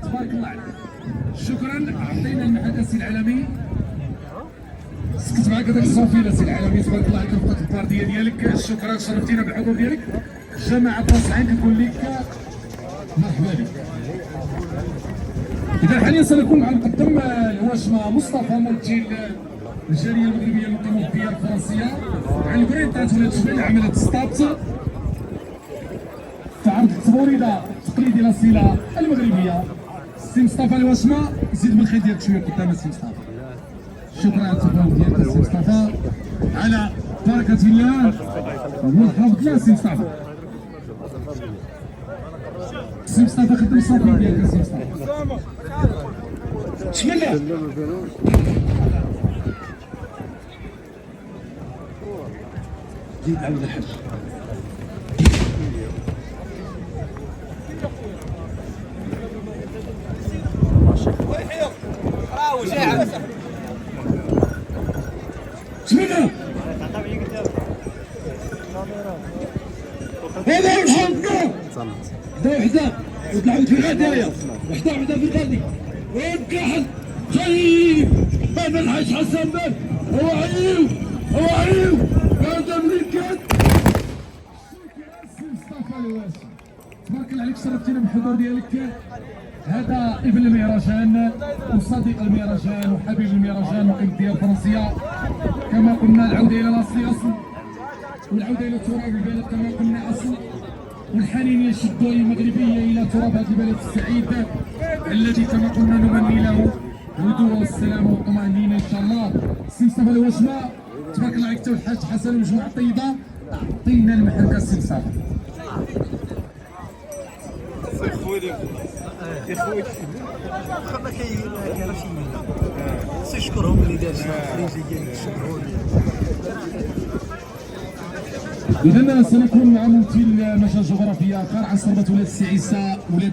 تبارك الله عليك. شكرا. عطينا المحك السي العالمي. سكت معاك هذاك الصوفي السي العالمي. تبارك الله عليك رفقه البارديه ديالك. شكرا شرفتينا بالحضور ديالك. جماعه راس العين كنقول لك مرحبا بك. اذا حاليا سنكون مع المقدم الواشمه مصطفى ممثل الجاليه المغربيه المقيمه في الفرنسيه عن البريطات ولا تشبه عمليه ستات تعرض التبوريده التقليدي الاصيله المغربيه. السي مصطفى الواشمه زيد من الخير ديالك شويه قدام السي مصطفى. شكرا على التفاهم ديالك السي مصطفى على بركه الله. مرحبا بك السي مصطفى. السي مصطفى خدم الصافي ديالك السي مصطفى. بسم الله. زيد عبد الحاج. بسم الله. هذا الحلقة وحدة وطلعوا في غدايا وحدة في الغادي وكحل خيب باب الحاج حسن باب هو عيو هذا ملكات السي مصطفى الواشم. تبارك الله عليك شرفتينا بالحضور ديالك. هذا ابن المهرجان وصديق المهرجان وحبيب المهرجان مقيم ديال فرنسية. كما قلنا العودة إلى الأصل أصل والعودة إلى تراب البلد كما قلنا أصل والحنينية الشدوية المغربية إلى تراب هذا البلد السعيد الذي كما قلنا نمني له الهدوء والسلام والطمأنينة إن شاء الله. السي مصطفى الواشمة تبارك الله عليك أنت والحاج حسن والمجموعة الطيبة. أعطينا المحك السي مصطفى. ما كاينش نشكرهم اللي دار شي خريجه ديال شكروني. إذا سنكون مع ممثل مجال الجغرافيا آخر عن صربة ولاد السي عيسى ولاد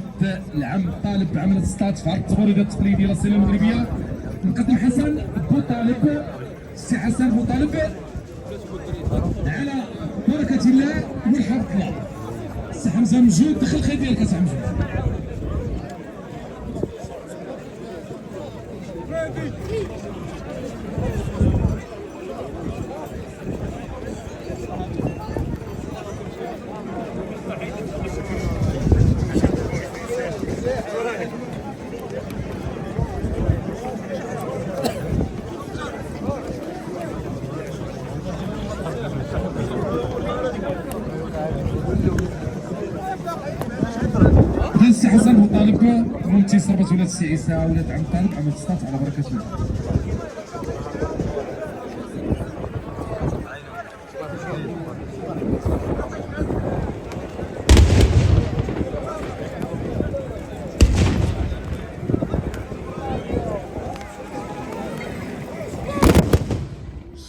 العم طالب بعملة ستات في عرض التبوريدة التقليدي الأصيلة المغربية. نقدم حسن بوطالب. السي حسن بوطالب على بركة الله مرحبا بك. السي حمزة موجود. دخل الخير ديالك السي حمزة. السي حسن بوطالب ممثل صربة ولاد السي عيسى ولاد عم طالب عمل ستات على بركة الله.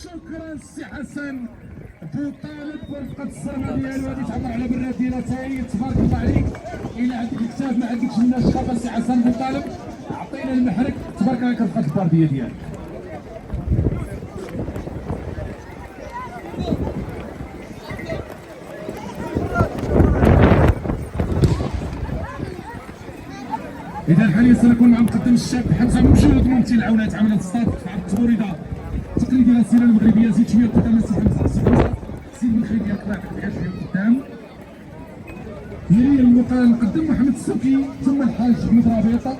شكرا السي حسن بوطالب ورفقة الصرمة ديالو غادي تعبر على براد ديالها تاهي. تبارك الله عليك. إلا عندك كتاب ما عندكش منها شخافة السي حسن بوطالب عطينا المحرك. تبارك الله عليك رفقة الباردية ديالك. إذا حاليا سنكون مع مقدم الشاب حمزة موجود ممثل العونات عمل الستات في عرض التبوريدة التقليدي الأصيلة المغربية. زيد شوية قدام السي حمزة. السي حمزة سيد من الخير ديالك الله يعطيك شوية قدام. يلي المقدم محمد السوكي ثم الحاج احمد رابيطة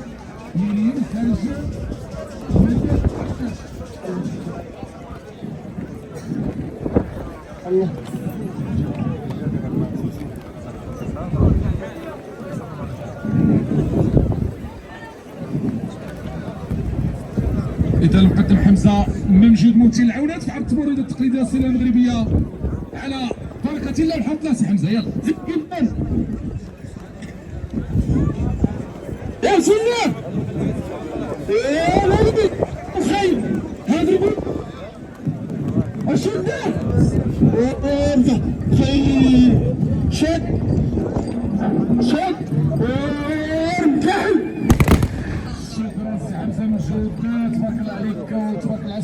يلي الحاج الله. إذا المقدم حمزة موجود ممثل العونات في عرض التبوريدة التقليدية الأصيلة المغربية على بركة الله. والحمد لله سي حمزة. يلا زيد يا سلام يا ولدي خير هذا يقول اشد خير شد ورجع. شكرا سي حمزة موجود. تبارك الله عليك وتبارك الله.